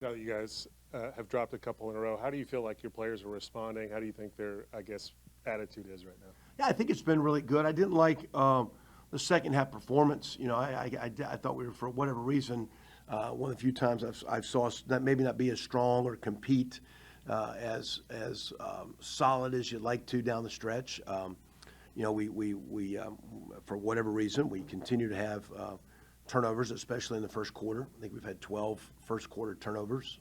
Now that you guys have dropped a couple in a row, how do you feel like your players are responding? How do you think their, I guess, attitude is right now? Yeah, I think it's been really good. I didn't like the second half performance. I thought we were, for whatever reason, one of the few times I've saw us that maybe not be as strong or compete as solid as you'd like to down the stretch. We for whatever reason, we continue to have turnovers, especially in the first quarter. I think we've had 12 first quarter turnovers,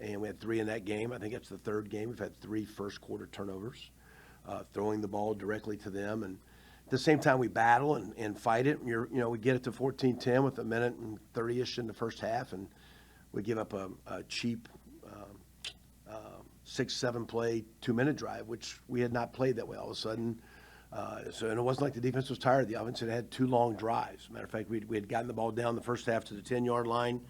and we had 3 in that game. I think that's the third game. We've had 3 first quarter turnovers, throwing the ball directly to them. And at the same time, we battle and fight it. We get it to 14-10 with a minute and 30-ish in the first half, and we give up a cheap 6-7 play 2-minute drive, which we had not played that way all of a sudden. And it wasn't like the defense was tired. The offense had 2 long drives. Matter of fact, we had gotten the ball down the first half to the 10-yard line,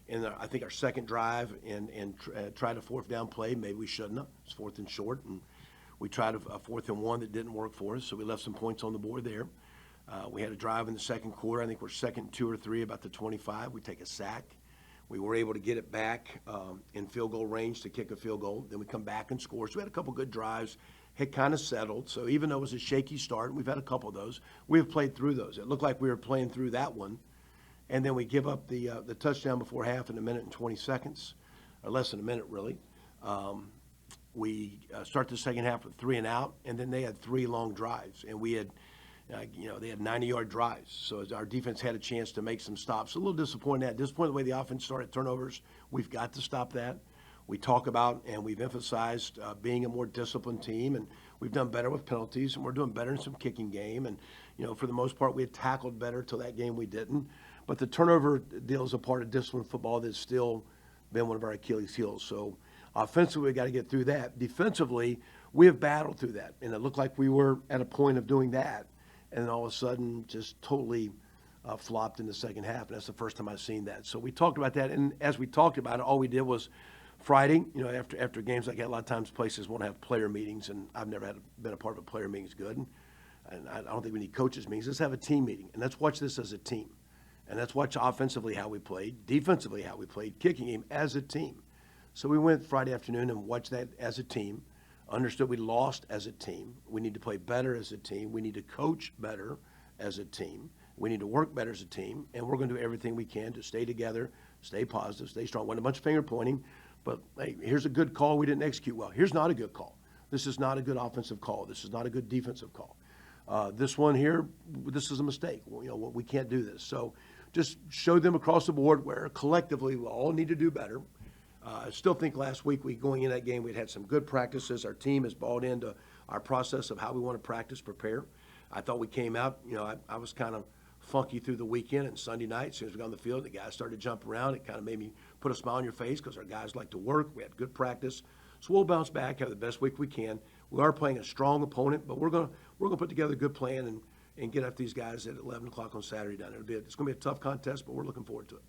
and I think our second drive and tried a 4th down play. Maybe we shouldn't have. It's 4th and short, and we tried a 4th and 1 that didn't work for us, so we left some points on the board there. We had a drive in the second quarter. I think we're second 2 or 3 about the 25. We take a sack. We were able to get it back in field goal range to kick a field goal. Then we come back and score. So we had a couple good drives. Had kind of settled. So even though it was a shaky start, we've had a couple of those. We have played through those. It looked like we were playing through that one. And then we give up the touchdown before half in a minute and 20 seconds, or less than a minute, really. We start the second half with 3 and out, and then they had 3 long drives. And we had, they had 90-yard drives. So our defense had a chance to make some stops. A little disappointed at that. Disappointed the way the offense started turnovers. We've got to stop that. We talk about and we've emphasized being a more disciplined team, and we've done better with penalties, and we're doing better in some kicking game. And, for the most part, we had tackled better till that game we didn't. But the turnover deal is a part of disciplined football that's still been one of our Achilles heels. So offensively, we got to get through that. Defensively, we have battled through that, and it looked like we were at a point of doing that, and then all of a sudden just totally flopped in the second half. And that's the first time I've seen that. So we talked about that, and as we talked about it, all we did was Friday, after games like that, a lot of times places won't have player meetings, and I've never been a part of a player meeting is good. And I don't think we need coaches meetings. Let's have a team meeting, and let's watch this as a team. And let's watch offensively how we played, defensively how we played, kicking game as a team. So we went Friday afternoon and watched that as a team, understood we lost as a team. We need to play better as a team. We need to coach better as a team. We need to work better as a team, and we're going to do everything we can to stay together, stay positive, stay strong. Wasn't a bunch of finger pointing. But, hey, here's a good call we didn't execute well. Here's not a good call. This is not a good offensive call. This is not a good defensive call. This one here, this is a mistake. We can't do this. So just show them across the board where collectively we all need to do better. I still think last week going in that game, we'd had some good practices. Our team has bought into our process of how we want to practice, prepare. I thought we came out, I was kind of funky through the weekend, and Sunday night, as soon as we got on the field, the guys started to jump around. It kind of made me put a smile on your face because our guys like to work. We had good practice. So we'll bounce back, have the best week we can. We are playing a strong opponent, but we're gonna put together a good plan and get after these guys at 11 o'clock on Saturday night. It's going to be a tough contest, but we're looking forward to it.